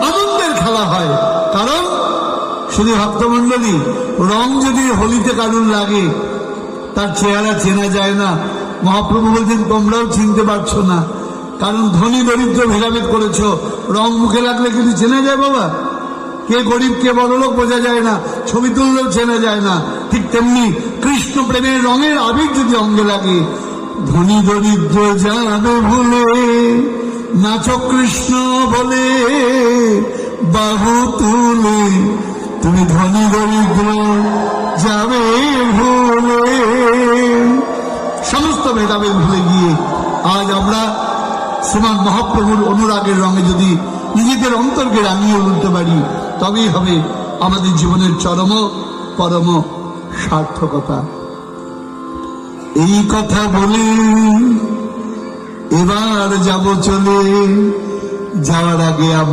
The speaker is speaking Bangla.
আনন্দের খেলা হয়। কারণ শুধু ভক্তমন্ডলী, রং যদি হোলিতে কারুর লাগে তার চেহারা চেনা যায় না। মহাপ্রভু বলছেন তোমরাও চিনতে পারছো না, কারণ ধনী দরিদ্র ভেদাভেদ করেছো। রং মুখে লাগলে কিন্তু চেনা যায় বাবা, কে গরিব কে বড়লোক বোঝা যায় না, ছবি তুললেও চেনা যায় না। ঠিক তেমনি কৃষ্ণ প্রেমের রঙের আবির যদি অঙ্গে লাগে, ধনী দরিদ্র যাবে ভুলে, নাচো কৃষ্ণ বলে বাহু তুলে, তুমি ধনী দরিদ্র যাবে ভুলে। সমস্ত ভেদাভেদ ভুলে গিয়ে আজ আমরা শ্রীমান মহাপ্রভুর অনুরাগের রঙে যদি নিজেদের অন্তরকে রাঙিয়ে তুলতে পারি, তবেই হবে আমাদের জীবনের চরম পরম সার্থকতা। এই কথা বলে এবার যাব চলে, যাওয়ার আগে আমরা